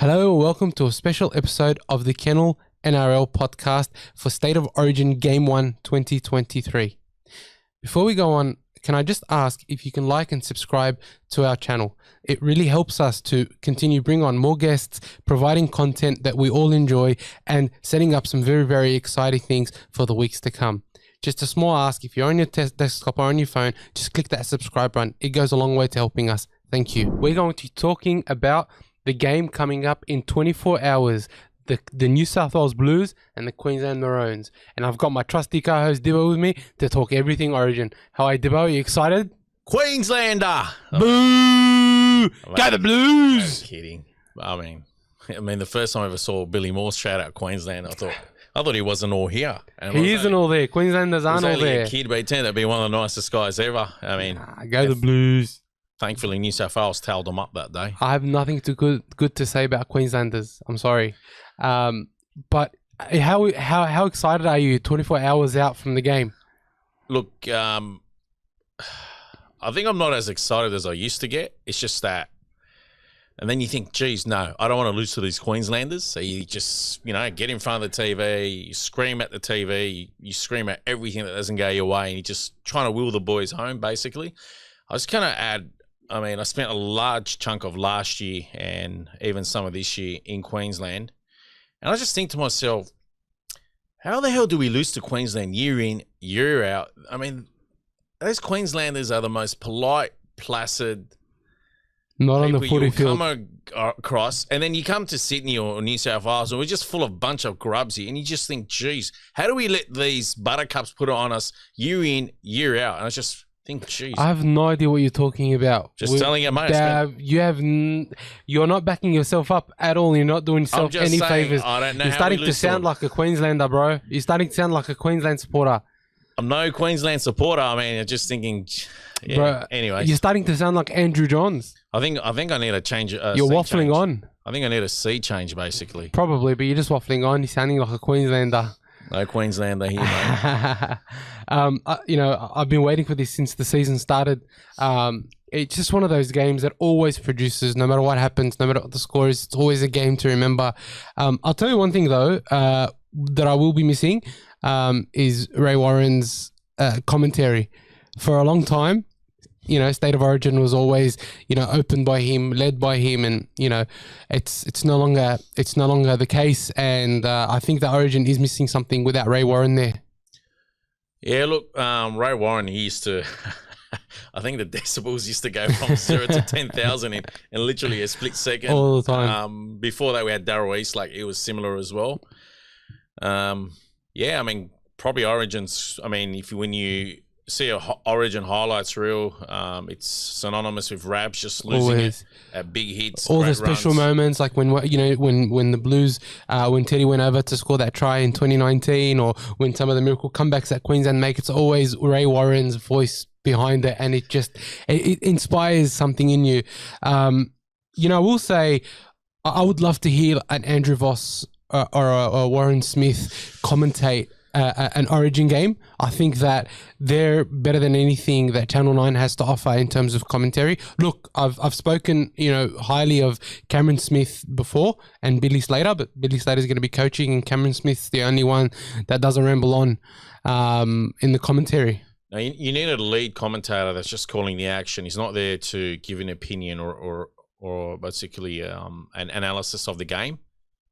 Hello, welcome to a special episode of the Kennel NRL podcast for State of Origin Game 1 2023. Before we go on, can I just ask if you can like and subscribe to our channel? It really helps us to continue bring on more guests, providing content that we all enjoy, and setting up some very, very exciting things for the weeks to come. Just a small ask, if you're on your desktop or on your phone, just click that subscribe button. It goes a long way to helping us. Thank you. We're going to be talking about the game coming up in 24 hours, the New South Wales Blues and the Queensland Maroons. And I've got my trusty co-host Dibbo with me to talk everything Origin. How are you, Dibbo? Are you excited? Queenslander! Boo! Go the Blues! I'm kidding. I mean, the first time I ever saw Billy Morse shout out Queensland, I thought he wasn't all here. And he isn't all there. Queenslanders aren't all there. A kid, but he turned out to be one of the nicest guys ever. I mean, go the Blues. Thankfully, New South Wales tailed them up that day. I have nothing good to say about Queenslanders. I'm sorry, but how excited are you? 24 hours out from the game. Look, I think I'm not as excited as I used to get. It's just that, and then you think, geez, no, I don't want to lose to these Queenslanders. So you just, get in front of the TV, you scream at the TV, you scream at everything that doesn't go your way, and you're just trying to will the boys home, basically. I was kind of I spent a large chunk of last year and even some of this year in Queensland. And I just think to myself, how the hell do we lose to Queensland year in, year out? I mean, those Queenslanders are the most polite, placid, not on the footy field. Come across, and then you come to Sydney or New South Wales, and we're just full of bunch of grubs here, and you just think, geez, how do we let these buttercups put it on us year in, year out? And I just think, geez, I have no idea what you're talking about. Just telling you, mate. You're not backing yourself up at all. You're not doing yourself any favors. I don't know. You're starting to sound like a Queenslander, bro. You're starting to sound like a Queensland supporter. I'm no Queensland supporter. I mean, I'm just thinking, yeah. Bro, anyway, you're starting to sound like Andrew Johns. I think I need a change. You're waffling change. on. I think I need a sea change, basically. Probably, but you're just waffling on. You're sounding like a Queenslander. No Queenslander here, mate. I've been waiting for this since the season started. It's just one of those games that always produces, no matter what happens, no matter what the score is, it's always a game to remember. I'll tell you one thing, though, that I will be missing is Ray Warren's commentary. For a long time, State of Origin was always, opened by him, led by him, and it's no longer the case. And I think that Origin is missing something without Ray Warren there. Yeah, look, Ray Warren, he used to. I think the decibels used to go from 0 to 10,000 in literally a split second. All the time. Before that, we had Darryl East, it was similar as well. Probably Origins. When you see a Origin highlights reel, it's synonymous with Rabs just losing it at big hits, all the special runs. Moments, like when the Blues, when Teddy went over to score that try in 2019, or when some of the miracle comebacks that Queensland make, it's always Ray Warren's voice behind it, and it inspires something in you. I will say, I would love to hear an Andrew Voss or a Warren Smith commentate an Origin game. I think that they're better than anything that Channel 9 has to offer in terms of commentary. Look, I've spoken highly of Cameron Smith before and Billy Slater, but Billy Slater's going to be coaching and Cameron Smith's the only one that doesn't ramble on in the commentary. Now, you need a lead commentator that's just calling the action. He's not there to give an opinion or basically an analysis of the game.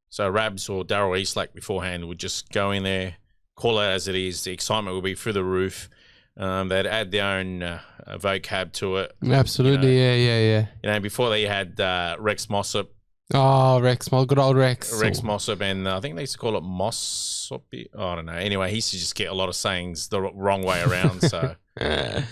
So Rabs or Darryl East, beforehand, would just go in there, call it as it is. The excitement will be through the roof. They'd add their own vocab to it. Absolutely, yeah. Before they had Rex Mossop. Oh, good old Rex. Rex Mossop, and I think they used to call it Mossop. I don't know. Anyway, he used to just get a lot of sayings the wrong way around. So, it's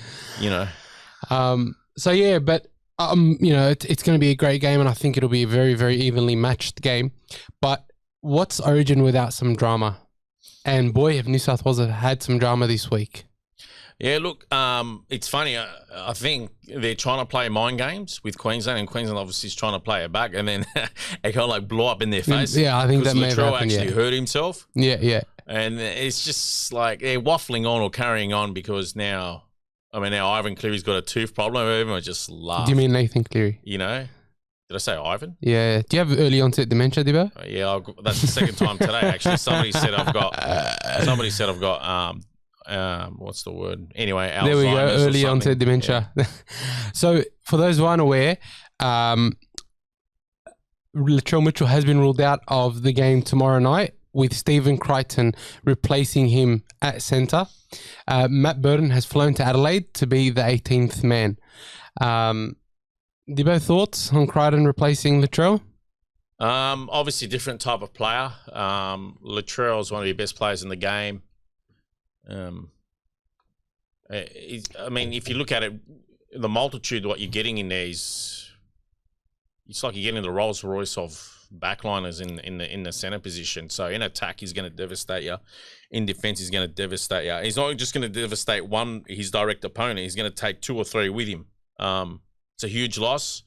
going to be a great game, and I think it'll be a very, very evenly matched game. But what's Origin without some drama? And boy, have New South Wales had some drama this week. Yeah, look, it's funny. I think they're trying to play mind games with Queensland, and Queensland obviously is trying to play it back, and then it kind of blow up in their face. Yeah, I think that may have happened, actually hurt himself. Yeah. And it's just they're waffling on or carrying on because now Ivan Cleary's got a tooth problem. Everyone just laugh. Do you mean Nathan Cleary? Did I say Ivan? Yeah. Do you have early onset dementia, Dibbo? Yeah, that's the second time today. Actually, somebody said I've got. What's the word? Anyway, Alzheimer's. There we go. Early or onset dementia. Yeah. So, for those who aren't aware, Latrell Mitchell has been ruled out of the game tomorrow night, with Stephen Crichton replacing him at centre. Matt Burton has flown to Adelaide to be the 18th man. Dibbo, thoughts on Crichton replacing Latrell? Obviously, different type of player. Latrell is one of your best players in the game. I mean, if you look at it, the multitude, what you're getting in there is, it's like you're getting the Rolls Royce of backliners in the center position. So in attack, he's going to devastate you. In defense, he's going to devastate you. He's not just going to devastate his direct opponent. He's going to take 2 or 3 with him. It's a huge loss.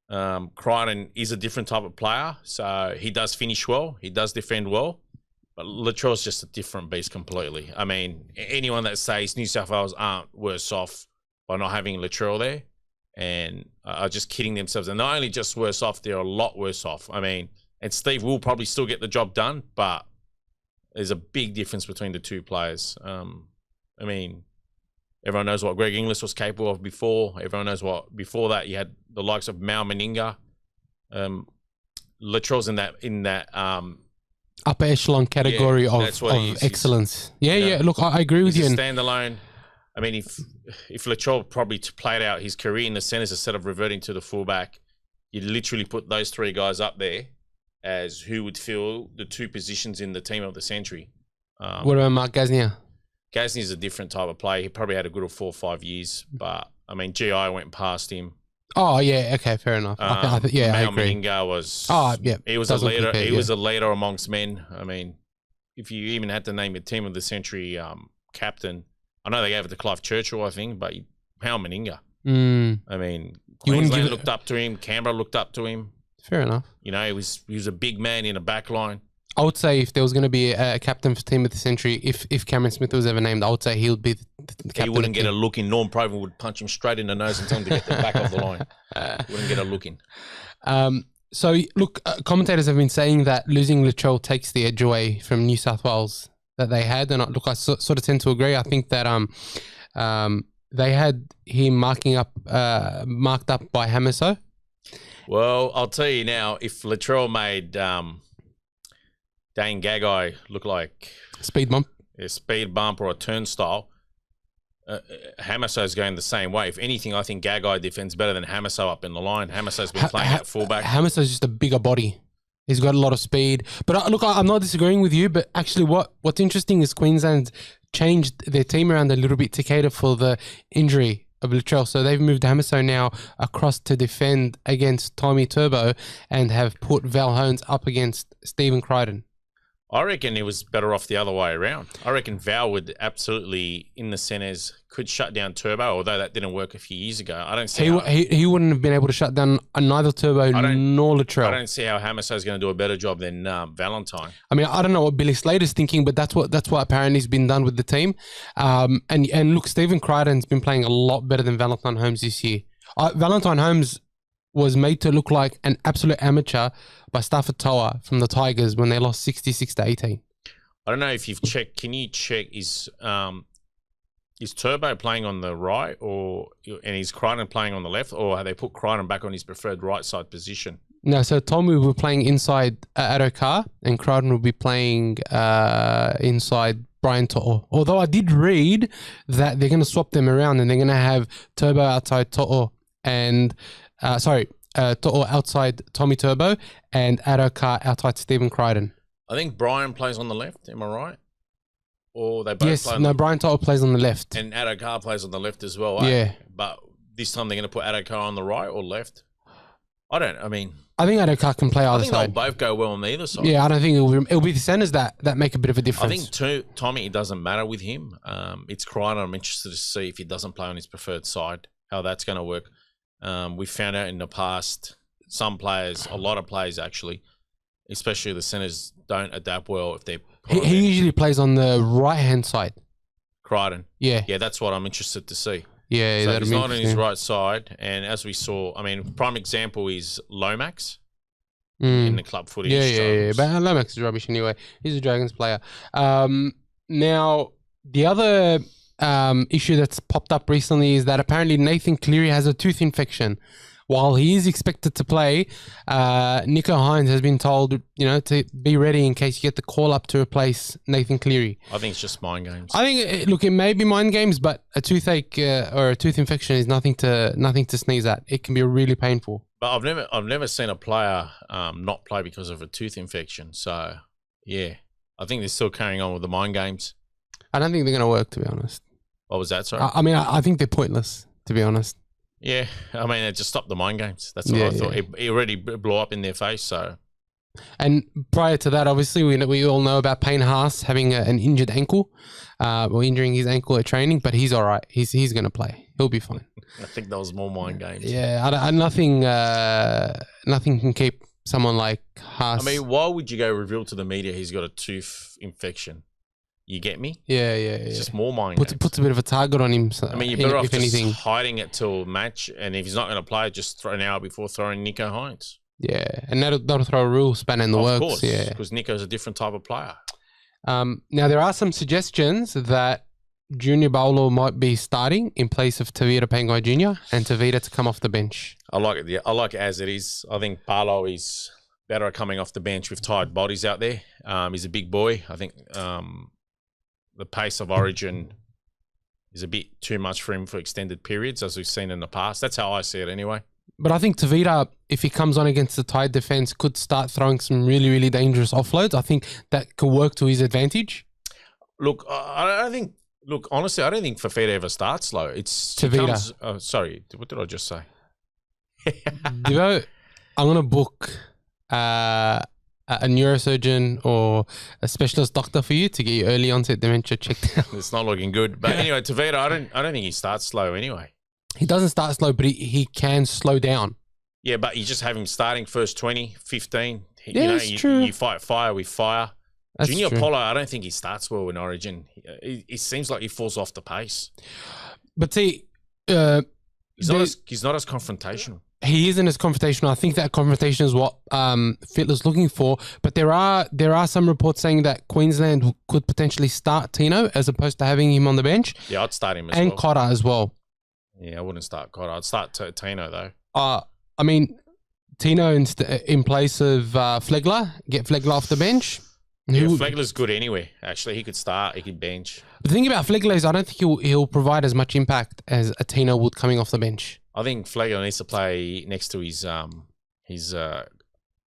Crichton is a different type of player, so he does finish well. He does defend well. But Latrell's just a different beast completely. I mean, anyone that says New South Wales aren't worse off by not having Latrell there and are just kidding themselves. And not only just worse off, they're a lot worse off. I mean, and Steve will probably still get the job done, but there's a big difference between the two players. I mean, everyone knows what Greg Inglis was capable of before. Everyone knows what before that you had the likes of Mal Meninga. Latrell's in that upper echelon category of excellence. Yeah. Look, I agree with you. Standalone. I mean, if Latrell probably played out his career in the centres instead of reverting to the fullback, you'd literally put those 3 guys up there as who would fill the 2 positions in the team of the century. What about Mark Gasnier? Gasney's a different type of player. He probably had a good 4 or 5 years, but I mean, GI went past him. Oh yeah, okay, fair enough. I agree. Meninga was. Oh yeah, he was a leader. He was a leader amongst men. I mean, if you even had to name a team of the century captain, I know they gave it to Clive Churchill, I think, but Mal Meninga. I mean, Queensland looked up to him. Canberra looked up to him. Fair enough. You know, he was a big man in a back line. I would say if there was going to be a captain for team of the century, if Cameron Smith was ever named, I would say he would be the captain. He wouldn't get a look in. Norm Proven would punch him straight in the nose and tell him to get the back of the line. Wouldn't get a look in. So, look, commentators have been saying that losing Latrell takes the edge away from New South Wales that they had. And look, I sort of tend to agree. I think that they had him marked up by Hamiso. Well, I'll tell you now, if Latrell made Dane Gagai look like a speed bump or a turnstile, Hamiso's going the same way. If anything, I think Gagai defends better than Hamiso up in the line. Hamiso's been playing at fullback. Hamiso's just a bigger body. He's got a lot of speed. But look, I'm not disagreeing with you, but actually what's interesting is Queensland changed their team around a little bit to cater for the injury of Latrell. So they've moved Hamiso now across to defend against Tommy Turbo and have put Val Holmes up against Stephen Crichton. I reckon it was better off the other way around. I reckon Val would absolutely, in the centres, could shut down Turbo, although that didn't work a few years ago. I don't see he wouldn't have been able to shut down neither Turbo nor Latrell. I don't see how Hamiso's going to do a better job than Valentine. I mean, I don't know what Billy Slater's thinking, but that's what apparently has been done with the team. And look, Stephen Crichton's been playing a lot better than Valentine Holmes this year. Valentine Holmes was made to look like an absolute amateur by Stafford Toa from the Tigers when they lost 66-18. I don't know if you've checked. Can you check is Turbo playing on the right and is Crichton playing on the left, or have they put Crichton back on his preferred right side position? No, so Tommy will be playing inside Addo-Carr and Crichton will be playing inside Brian To'o. Although I did read that they're going to swap them around and they're going to have Turbo outside To'o and To'o outside Tommy Turbo and Addo-Carr outside Stephen Crichton. I think Brian plays on the left. Am I right? Or they both play on no, Brian To'o plays on the left. And Addo-Carr plays on the left as well. Yeah. But this time they're going to put Addo-Carr on the right or left? I think Addo-Carr can play either side. I think they'll both go well on either side. Yeah, I don't think it'll be the centers that make a bit of a difference. I think Tommy, it doesn't matter with him. It's Crichton. I'm interested to see if he doesn't play on his preferred side, how that's going to work. We found out in the past, some players, a lot of players actually, especially the centers, don't adapt well if they're... He usually plays on the right-hand side. Crichton. Yeah. Yeah, that's what I'm interested to see. Yeah, So that'd he's be not on his interesting. right side. And as we saw, I mean, prime example is Lomax Mm. in the club footy. Yeah, He yeah, yeah. struggles. But Lomax is rubbish anyway. He's a Dragons player. Now, the other issue that's popped up recently is that apparently Nathan Cleary has a tooth infection. While he is expected to play, Nico Hines has been told, to be ready in case you get the call up to replace Nathan Cleary. I think it's just mind games. I think, look, it may be mind games, but a toothache or a tooth infection is nothing to sneeze at. It can be really painful. But I've never seen a player not play because of a tooth infection. So yeah, I think they're still carrying on with the mind games. I don't think they're going to work, to be honest. What was that? Sorry. I mean, I think they're pointless, to be honest. Yeah, I mean, it just stopped the mind games. That's what I thought. Yeah. It already blew up in their face. So, and prior to that, obviously, we all know about Payne Haas having an injured ankle, or injuring his ankle at training, but he's all right. He's going to play. He'll be fine. I think that was more mind games. Yeah, nothing can keep someone like Haas. I mean, why would you go reveal to the media he's got a tooth infection? You get me? Yeah. It's just more mind games. Puts a bit of a target on him. So I mean, you're better off just hiding it till match, and if he's not going to play, just throw an hour before throwing Nico Hines. Yeah, and that'll throw a real spanner in the works. Of course, yeah, because Nico's a different type of player. Now, there are some suggestions that Junior Paulo might be starting in place of Tavita Pangai Jr. and Tavita to come off the bench. I like it. Yeah, I like it as it is. I think Paulo is better at coming off the bench with tired bodies out there. He's a big boy. I think the pace of Origin is a bit too much for him for extended periods, as we've seen in the past. That's how I see it anyway. But I think Tavita, if he comes on against the tight defense, could start throwing some really, really dangerous offloads. I think that could work to his advantage. Look, honestly, I don't think Fafita ever starts slow. It's Tavita. Sorry, what did I just say? Devo, I'm going to book a neurosurgeon or a specialist doctor for you to get your early onset dementia checked out. It's not looking good. But anyway, Tavita, I don't think he starts slow anyway. He doesn't start slow, but he can slow down. Yeah, but you just have him starting first 20, 15. That's true. You fight fire with fire. That's Junior true. Paulo, I don't think he starts well in Origin. It seems like he falls off the pace. But see, he's not as confrontational. He isn't as confrontational. I think that confrontation is what Fittler's looking for. But there are some reports saying that Queensland could potentially start Tino as opposed to having him on the bench. Yeah, I'd start him as well. And Cotter as well. Yeah, I wouldn't start Cotter. I'd start Tino though. I mean, Tino in place of Flegler. Get Flegler off the bench. Yeah, Flegler's good anyway. Actually, he could start. He could bench. The thing about Flegler is I don't think he'll provide as much impact as a Tino would coming off the bench. I think Flegler needs to play next to his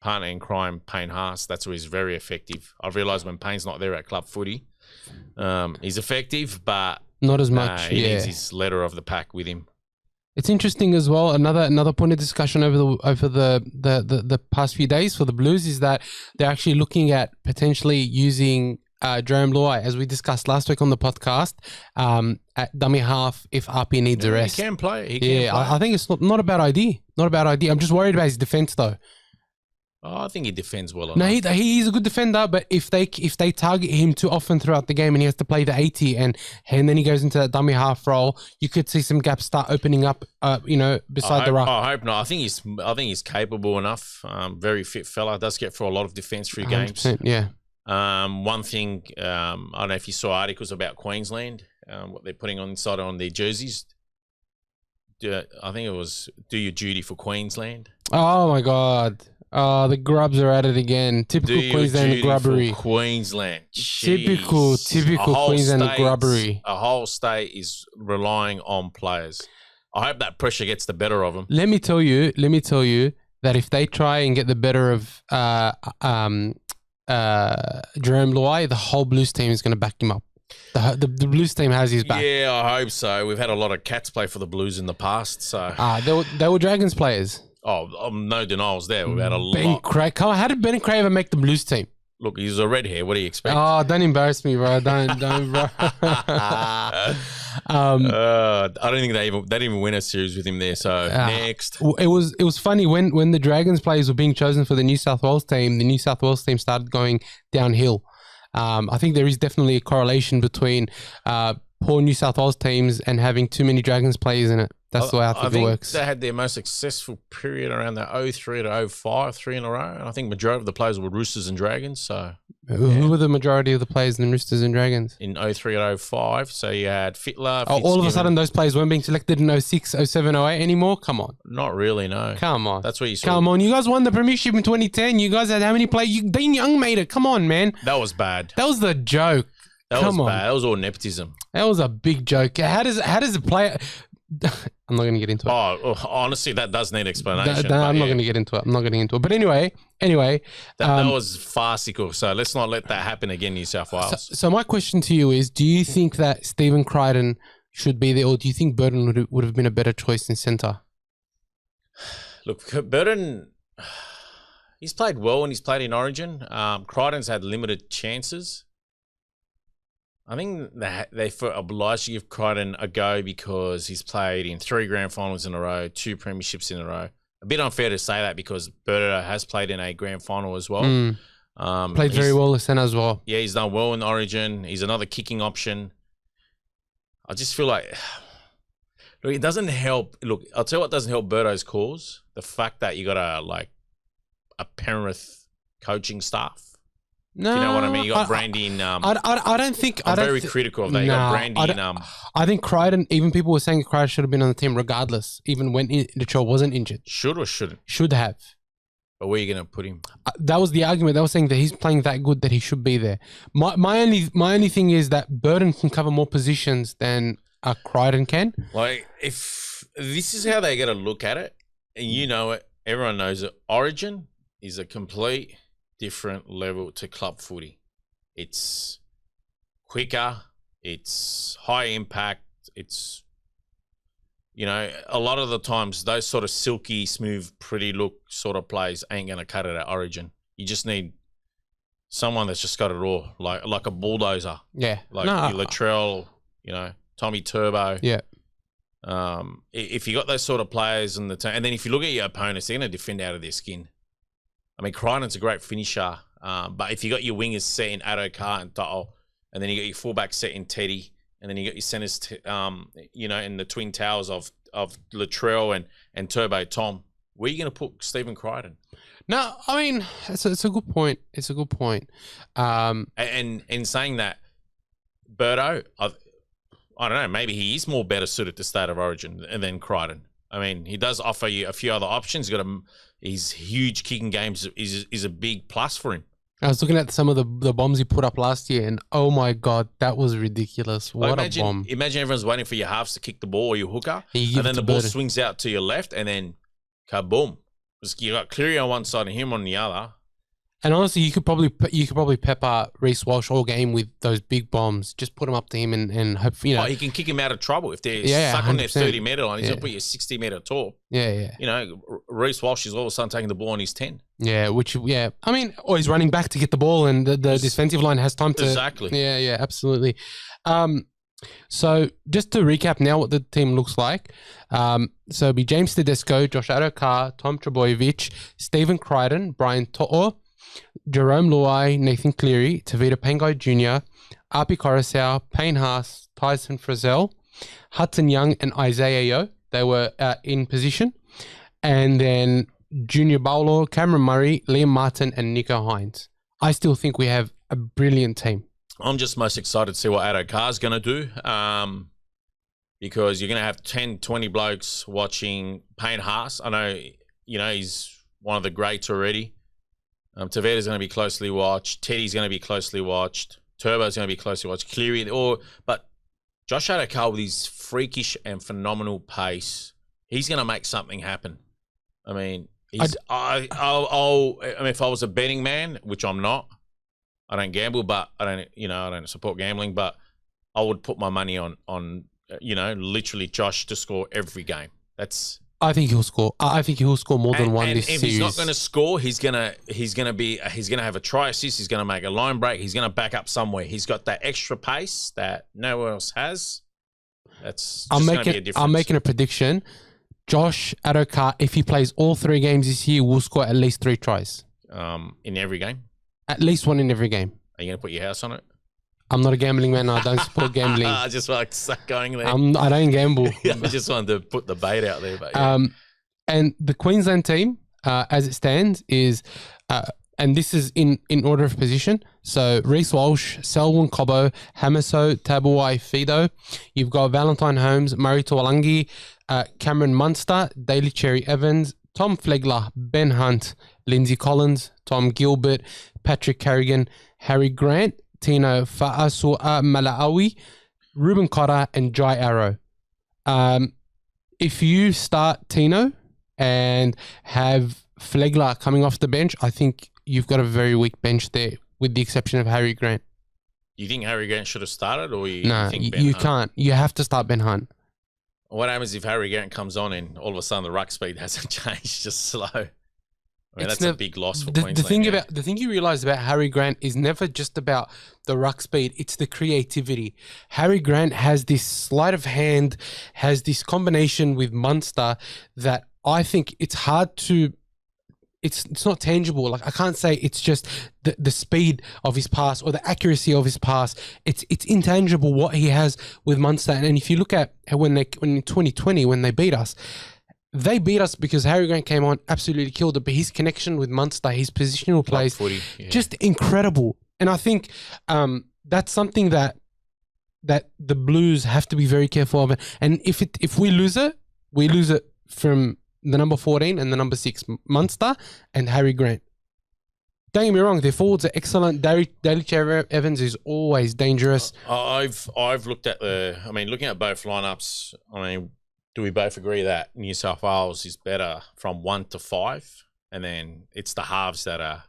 partner in crime, Payne Haas. That's where he's very effective. I've realised when Payne's not there at club footy, he's effective, but not as much. He needs his leader of the pack with him. It's interesting as well. Another point of discussion over the past few days for the Blues is that they're actually looking at potentially using Jerome Luai, as we discussed last week on the podcast, at dummy half if RP needs a rest. He can play. I think it's not a bad idea. Not a bad idea. I'm just worried about his defense though. Oh, I think he defends well enough. No, he's a good defender, but if they target him too often throughout the game and he has to play the 80 and then he goes into that dummy half role, you could see some gaps start opening up. Beside the ruck. I hope not. I think he's capable enough. Very fit fella. Does get for a lot of defense through games. Yeah. One thing, I don't know if you saw articles about Queensland, what they're putting inside on their jerseys. I think it was "Do your duty for Queensland." Oh my God. The grubs are at it again. Typical Queensland grubbery. Queensland. Typical Queensland grubbery. A whole state is relying on players. I hope that pressure gets the better of them. Let me tell you that if they try and get the better of Jerome Luai, the whole Blues team is going to back him up. The Blues team has his back. Yeah, I hope so. We've had a lot of Cats play for the Blues in the past. So they were Dragons players. Oh, no denials there. We've had a lot. Craig. How did Ben Craig ever make the Blues team? Look, he's a red hair. What do you expect? Oh, don't embarrass me, bro. Don't, bro. I don't think they didn't even win a series with him there. So next, it was funny when the Dragons players were being chosen for the New South Wales team. The New South Wales team started going downhill. I think there is definitely a correlation between poor New South Wales teams and having too many Dragons players in it. That's the way I think it works. They had their most successful period around the 03 to 05, 3 in a row. And I think majority of the players were Roosters and Dragons. So who were the majority of the players in Roosters and Dragons? In 03 and 05. So you had Fittler. All of a sudden those players weren't being selected in 06, 07, 08 anymore? Come on. Not really, no. Come on. That's what you saw. Come on. You guys won the premiership in 2010. You guys had how many players? Dean Young made it. Come on, man. That was bad. That was the joke. That was bad. That was all nepotism. That was a big joke. How does a player... I'm not going to get into it. Oh, honestly, that does need explanation. I'm not going to get into it. I'm not getting into it. But anyway. That was farcical. So let's not let that happen again, New South Wales. So my question to you is, do you think that Stephen Crichton should be there, or do you think Burton would have been a better choice in centre? Look, Burton, he's played well when he's played in Origin. Crichton's had limited chances. I think that they felt obliged to give Crichton a go because he's played in 3 grand finals in a row, 2 premierships in a row. A bit unfair to say that because Berto has played in a grand final as well. Played very well as centre as well. Yeah, he's done well in Origin. He's another kicking option. I just feel like, look, it doesn't help. Look, I'll tell you what doesn't help Berto's cause. The fact that you got a Penrith coaching staff. No, you know what I mean? You got Brandy and I don't think I'm very critical of that. You got Brandy and I think Crichton, even people were saying Crichton should have been on the team regardless, even when Latrell wasn't injured. Should or shouldn't? Should have. But where are you going to put him? That was the argument. They were saying that he's playing that good that he should be there. My only thing is that Burton can cover more positions than Crichton can. Like, if this is how they got to look at it, and you know it, everyone knows it. Origin is a complete different level to club footy. It's quicker, it's high impact, it's, you know, a lot of the times those sort of silky, smooth, pretty look sort of plays ain't going to cut it at Origin. You just need someone that's just got it all, like a bulldozer. Yeah. Like Latrell, you know, Tommy Turbo. Yeah. If you got those sort of players in the team, and then if you look at your opponents, they're going to defend out of their skin. I mean, Crichton's a great finisher, but if you got your wingers set in Addo-Carr and To'o, and then you got your fullback set in Teddy, and then you got your centers, you know, in the twin towers of Latrell and Turbo Tom, where are you going to put Stephen Crichton? No, I mean, it's a good point. It's a good point. And saying that, Berto, I don't know, maybe he is more better suited to State of Origin than Crichton. I mean, he does offer you a few other options. He's got his huge kicking games is a big plus for him. I was looking at some of the bombs he put up last year, and oh my God, that was ridiculous. What a bomb. Imagine everyone's waiting for your halves to kick the ball or your hooker, and then the ball swings out to your left, and then kaboom. You got Cleary on one side and him on the other. And honestly, you could probably pepper Reece Walsh all game with those big bombs. Just put them up to him and hope, you know. Oh, he can kick him out of trouble if they're stuck on their 30-metre line. He's going to put you a 60-metre top. Yeah. You know, Reece Walsh is all of a sudden taking the ball on his 10. Yeah, I mean, or he's running back to get the ball, and the defensive line has time to. Exactly. Yeah, absolutely. So just to recap now what the team looks like. So it'll be James Tedesco, Josh Addo-Carr, Tom Trbojevic, Stephen Crichton, Brian To'o, Jerome Luai, Nathan Cleary, Tavita Pangai Jr., Api Coruscant, Payne Haas, Tyson Frizzell, Hudson Young, and Isaiah Yeo. They were in position. And then Junior Baulo, Cameron Murray, Liam Martin, and Nico Hines. I still think we have a brilliant team. I'm just most excited to see what Addo-Carr's going to do because you're going to have 10, 20 blokes watching Payne Haas. I know, you know, he's one of the greats already. Tavita's going to be closely watched. Teddy's going to be closely watched. Turbo's going to be closely watched. Cleary, but Josh Addo-Carr with his freakish and phenomenal pace, he's going to make something happen. I mean, if I was a betting man, which I'm not, I don't gamble, but I don't support gambling, but I would put my money on literally Josh to score every game. I think he'll score. I think he'll score more than one this series. If he's not going to score, he's gonna have a try assist. He's going to make a line break. He's going to back up somewhere. He's got that extra pace that no one else has. That's going to be a difference. I'm making a prediction. Josh Addo-Carr, if he plays all 3 games this year, will score at least 3 tries. In every game? At least one in every game. Are you going to put your house on it? I'm not a gambling man. I don't support gambling. I just like to start going there. I don't gamble. I just wanted to put the bait out there. But yeah. And the Queensland team, as it stands, is, and this is in order of position. So Reece Walsh, Selwyn Cobbo, Hamiso, Tabuai Fido. You've got Valentine Holmes, Murray Tuolangi, Cameron Munster, Daly Cherry Evans, Tom Flegler, Ben Hunt, Lindsay Collins, Tom Gilbert, Patrick Carrigan, Harry Grant, Tino Fa'asua Malaawi, Ruben Cotter, and Jai Arrow. If you start Tino and have Flegler coming off the bench, I think you've got a very weak bench there, with the exception of Harry Grant. You think Harry Grant should have started, or No, think you Hunt? can't. You have to start Ben Hunt. What happens if Harry Grant comes on and all of a sudden the ruck speed hasn't changed, just slow? I mean, that's a big loss for Queensland. The thing you realize about Harry Grant is never just about the ruck speed; it's the creativity. Harry Grant has this sleight of hand, has this combination with Munster that I think it's hard to. It's not tangible. Like, I can't say it's just the speed of his pass or the accuracy of his pass. It's intangible what he has with Munster. And if you look at when in 2020 when they beat us because Harry Grant came on, absolutely killed it. But his connection with Munster, his positional plays, just incredible. And I think that's something that the Blues have to be very careful of. And if we lose it from the number 14 and the number 6, Munster and Harry Grant. Don't get me wrong, their forwards are excellent. Daly Cherry Evans is always dangerous. I've looked at looking at both lineups. I mean, do we both agree that New South Wales is better from 1 to 5, and then it's the halves that are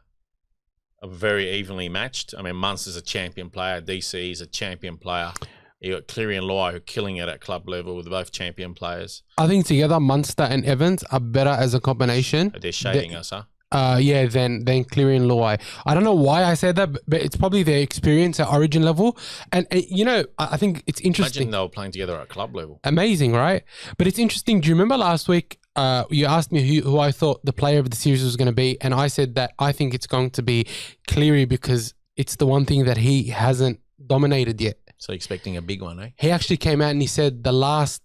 very evenly matched? I mean, Munster's a champion player. DC is a champion player. You got Cleary and Luai who are killing it at club level with both champion players. I think together Munster and Evans are better as a combination. They're shading us, huh? Than Cleary and Luai. I don't know why I said that, but it's probably their experience at Origin level. And you know, I think it's interesting. Imagine they were playing together at club level. Amazing, right? But it's interesting. Do you remember last week you asked me who I thought the player of the series was going to be, and I said that I think it's going to be Cleary because it's the one thing that he hasn't dominated yet. So expecting a big one, eh? He actually came out and he said the last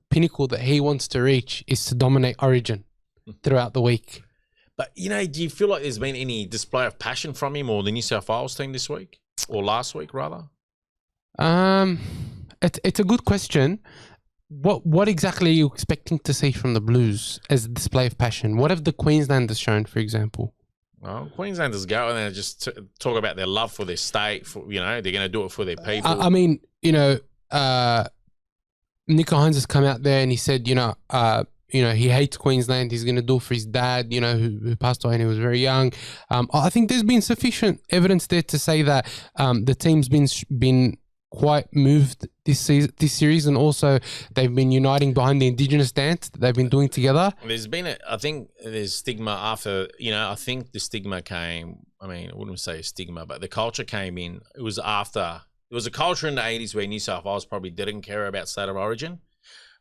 pinnacle that he wants to reach is to dominate Origin throughout the week. But, you know, do you feel like there's been any display of passion from him or the New South Wales team this week? Or last week, rather? It's a good question. What exactly are you expecting to see from the Blues as a display of passion? What have the Queenslanders shown, for example? Well, Queenslanders go and they just talk about their love for their state. You know, they're going to do it for their people. I mean, you know, Nico Hines has come out there and he said, you know, he hates Queensland. He's going to do it for his dad, you know, who passed away when he was very young. I think there's been sufficient evidence there to say that the team's been quite moved this series, and also they've been uniting behind the Indigenous dance that they've been doing together. There's been I think there's stigma after, you know, I think the stigma came, I mean, I wouldn't say a stigma, but the culture came in. It was after, there was a culture in the 80s where New South Wales probably didn't care about state of origin.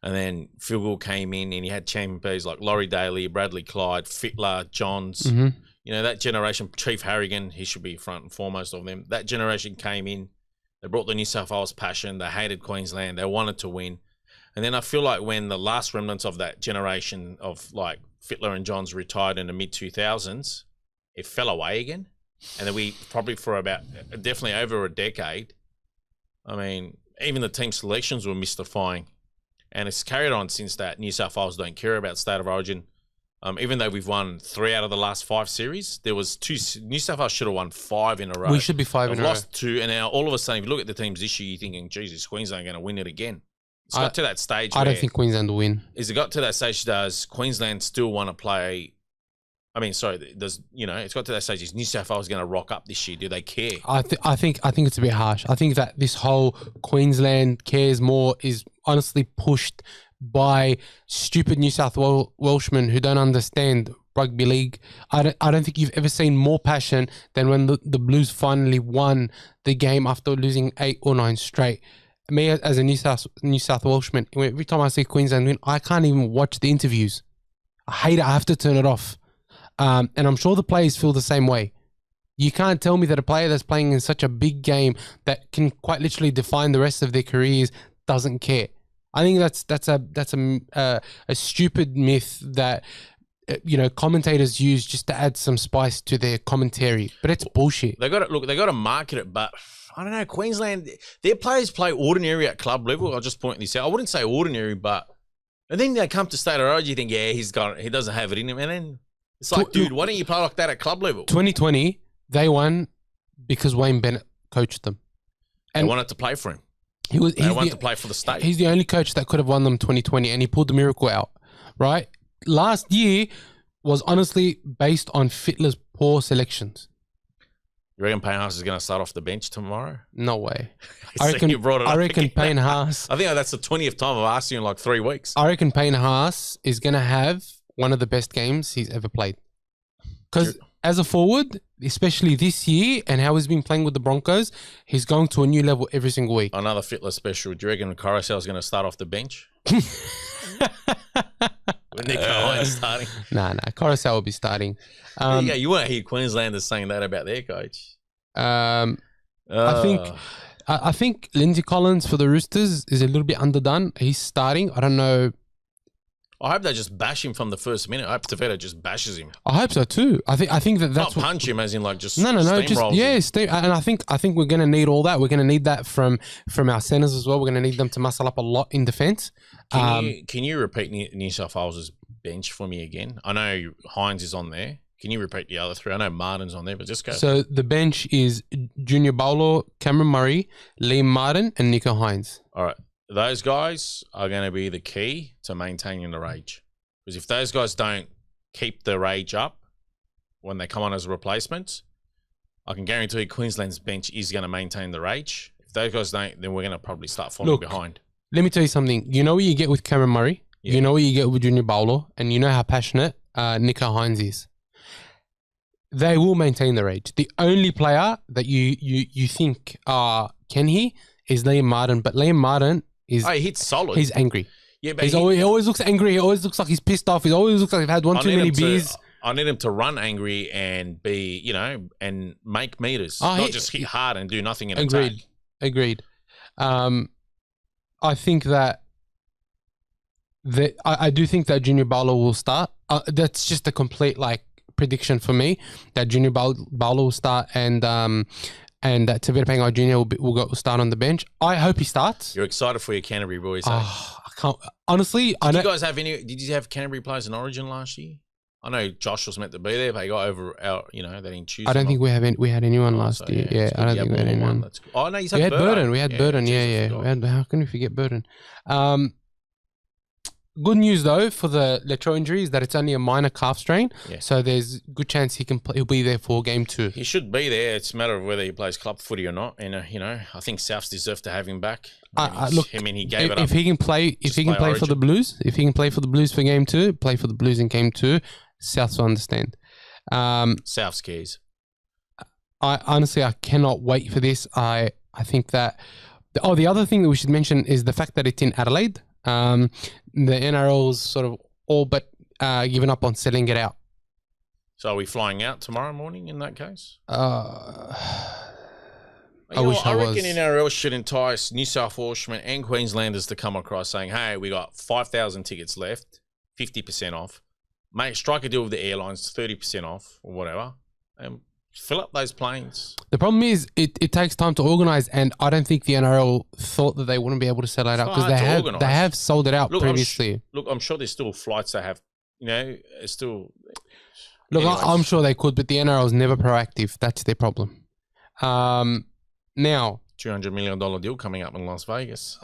And then Phil Gould came in and he had champion players like Laurie Daly, Bradley Clyde, Fittler, Johns. Mm-hmm. You know, that generation, Chief Harrigan, he should be front and foremost of them. That generation came in. They brought the New South Wales passion. They hated Queensland. They wanted to win. And then I feel like when the last remnants of that generation of like Fittler and Johns retired in the mid-2000s, it fell away again. And then we probably for about definitely over a decade, I mean, even the team selections were mystifying. And it's carried on since that. New South Wales don't care about state of origin. Even though we've won 3 out of the last 5 series, there was 2. New South Wales should have won 5 in a row. We should be 5 in a row. Lost 2, and now all of a sudden, if you look at the teams this year, you're thinking, Jesus, Queensland are going to win it again. It's got to that stage. I don't think Queensland will win. Is it got to that stage? Does Queensland still want to play? I mean, sorry. Does it's got to that stage? Is New South Wales going to rock up this year? Do they care? I think it's a bit harsh. I think that this whole Queensland cares more is honestly pushed by stupid New South Welshmen who don't understand rugby league. I don't think you've ever seen more passion than when the Blues finally won the game after losing 8 or 9 straight. Me as a New South Welshman, every time I see Queensland win, I can't even watch the interviews. I hate it. I have to turn it off. And I'm sure the players feel the same way. You can't tell me that a player that's playing in such a big game that can quite literally define the rest of their careers doesn't care. I think that's a stupid myth that commentators use just to add some spice to their commentary, but it's bullshit. They got to market it, but I don't know. Queensland, their players play ordinary at club level. I'll just point this out. I wouldn't say ordinary, but and then they come to State of Origin. You think, yeah, he doesn't have it in him, and then it's like, dude, why don't you play like that at club level? 2020, they won because Wayne Bennett coached them, and they wanted to play for him. They wanted to play for the state. He's the only coach that could have won them 2020, and he pulled the miracle out. Right, last year was honestly based on Fittler's poor selections. You reckon Payne Haas is going to start off the bench tomorrow? No way. I reckon Payne Haas. I think that's the 20th time I've asked you in like 3 weeks. I reckon Payne Haas is going to have one of the best games he's ever played. Because as a forward, especially this year and how he's been playing with the Broncos, he's going to a new level every single week. Another Fittler special. Do you reckon Coruscant is going to start off the bench? When Nico Hines starting? Nah. Coruscant will be starting. You won't hear Queenslanders saying that about their coach. I think Lindsay Collins for the Roosters is a little bit underdone. He's starting. I don't know. I hope they just bash him from the first minute. I hope Tavetta just bashes him. I hope so too. I think that's not punch him as in like just no, just and I think we're gonna need all that. We're gonna need that from our centers as well. We're gonna need them to muscle up a lot in defence. Can you repeat New South Wales' bench for me again? I know Hines is on there. Can you repeat the other three? I know Martin's on there, but just go. So the bench is Junior Paulo, Cameron Murray, Liam Martin, and Nico Hines. All right. Those guys are going to be the key to maintaining the rage. Because if those guys don't keep the rage up when they come on as replacements, I can guarantee Queensland's bench is going to maintain the rage. If those guys don't, then we're going to probably start falling behind. Let me tell you something. You know what you get with Cameron Murray? Yeah. You know what you get with Junior Paulo? And you know how passionate Nico Hines is. They will maintain the rage. The only player that you think can he is Liam Martin. But Liam Martin he hits solid. He's angry. Yeah, but he always looks angry. He always looks like he's pissed off. He always looks like he's had one too many beers. I need him to run angry and be, and make meters, not just hit hard and do nothing in attack. Agreed. I think that I do think that Junior Paulo will start. That's just a complete prediction for me that Junior Paulo will start and that Tavita Pangai Jr. will start on the bench. I hope he starts. You're excited for your Canterbury boys, eh? I can't. Honestly, Did you have Canterbury players in Origin last year? I know Josh was meant to be there, but he got over they didn't choose. I don't think we had anyone last year. Yeah, I don't think we had anyone. Oh no, we had Burden. We had Burden. Yeah. How can we forget Burden? Good news though for the Latrell injury is that it's only a minor calf strain, so there's a good chance he'll be there for game 2. He should be there. It's a matter of whether he plays club footy or not. And I think Souths deserve to have him back. He gave it up. If he can play for the Blues, if he can play for the Blues for game 2, play for the Blues in game 2. Souths will understand. Souths cares. I honestly cannot wait for this. I think that. The other thing that we should mention is the fact that it's in Adelaide. The NRL's sort of all but given up on selling it out. So are we flying out tomorrow morning in that case? I wish I was. I reckon NRL should entice New South Welshmen and Queenslanders to come across saying, hey, we got 5,000 tickets left, 50% off. Mate, strike a deal with the airlines, 30% off or whatever. And fill up those planes. The problem is it takes time to organise, and I don't think the NRL thought that they wouldn't be able to sell it out because they have sold it out previously. I'm sure there's still flights they have. It's still. Look, I'm sure they could, but the NRL is never proactive. That's their problem. Now, $200 million deal coming up in Las Vegas.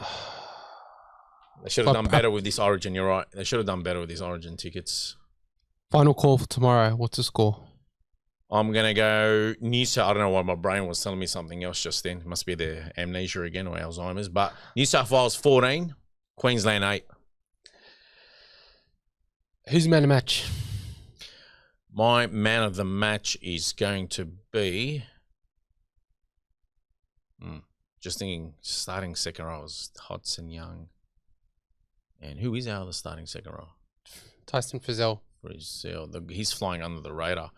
They should have done better with this Origin. You're right. They should have done better with these Origin tickets. Final call for tomorrow. What's the score? I'm going to go New South. I don't know why my brain was telling me something else just then. It must be the amnesia again or Alzheimer's. But New South Wales 14, Queensland 8. Who's man of the match? My man of the match is going to be... just thinking, starting second row is Hodson Young. And who is our other starting second row? Tyson Frizzell. He's flying under the radar.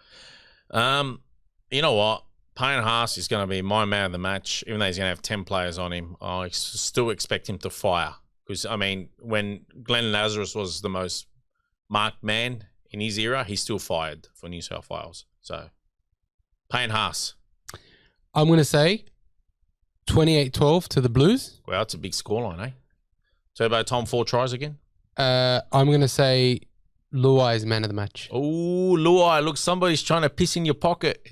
You know what? Payne Haas is going to be my man of the match, even though he's going to have 10 players on him. I still expect him to fire. Because, I mean, when Glenn Lazarus was the most marked man in his era, he still fired for New South Wales. So, Payne Haas. I'm going to say 28-12 to the Blues. Well, that's a big scoreline, eh? Turbo Tom, 4 tries again? I'm going to say Luai is man of the match. Oh, Luai, look, somebody's trying to piss in your pocket.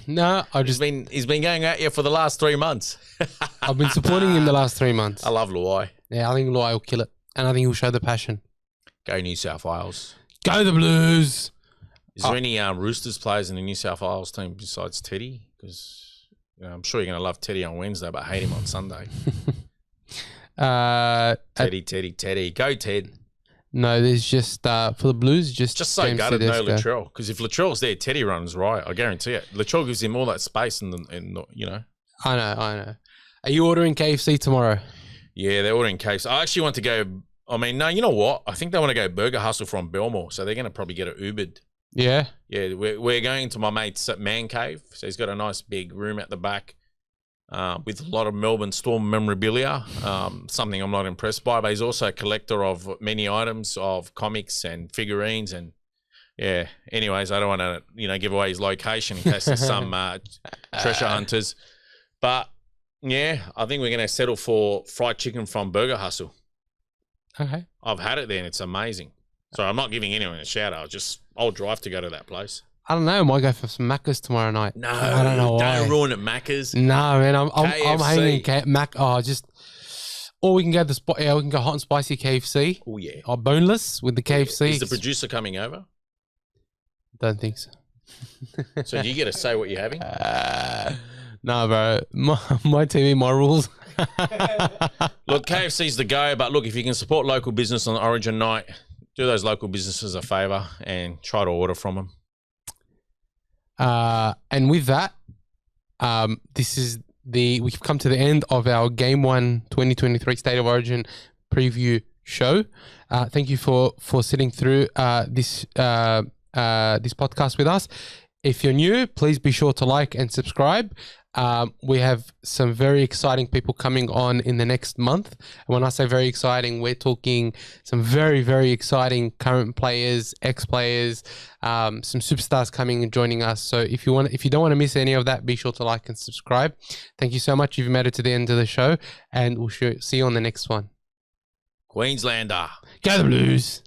No, He's been going at you for the last 3 months. I've been supporting him the last 3 months. I love Luai. Yeah, I think Luai will kill it. And I think he'll show the passion. Go New South Wales. Go the Blues! Is there any Roosters players in the New South Wales team besides Teddy? Because I'm sure you're going to love Teddy on Wednesday, but hate him on Sunday. Teddy. Go, Ted. No, there's just, for the Blues, just so James gutted no Tedesco. Latrell. Because if Latrell's there, Teddy runs right. I guarantee it. Latrell gives him all that space and you know. I know. Are you ordering KFC tomorrow? Yeah, they're ordering KFC. I actually want to go. I mean, no, you know what? I think they want to go Burger Hustle from Belmore, so they're going to probably get it Ubered. Yeah? Yeah, we're going to my mate's man cave. So he's got a nice big room at the back with a lot of Melbourne Storm memorabilia, something I'm not impressed by. But he's also a collector of many items of comics and figurines. And, yeah, anyways, I don't want to, give away his location in case there's some treasure hunters. But, yeah, I think we're going to settle for fried chicken from Burger Hustle. Okay. I've had it there and it's amazing. So I'm not giving anyone a shout out. I'll drive to go to that place. I don't know. I might go for some Maccas tomorrow night. No, I don't know why. Don't ruin it, Macca's. No, man. I'm KFC. hanging Mac. Or we can go we can go hot and spicy KFC. Oh yeah. Or boneless with the KFC. Is the producer coming over? Don't think so. So do you get to say what you're having? No, bro. My TV, my rules. Look, KFC's the go, but look, if you can support local business on Origin night, do those local businesses a favour and try to order from them. And with that, we've come to the end of our Game 1 2023 State of Origin preview show. Thank you for sitting through this podcast with us. If you're new, please be sure to like and subscribe. We have some very exciting people coming on in the next month. And when I say very exciting, we're talking some very, very exciting current players, ex-players, some superstars coming and joining us. So if you don't want to miss any of that, be sure to like and subscribe. Thank you so much. You've made it to the end of the show, and we'll see you on the next one. Queenslander. Go the Blues.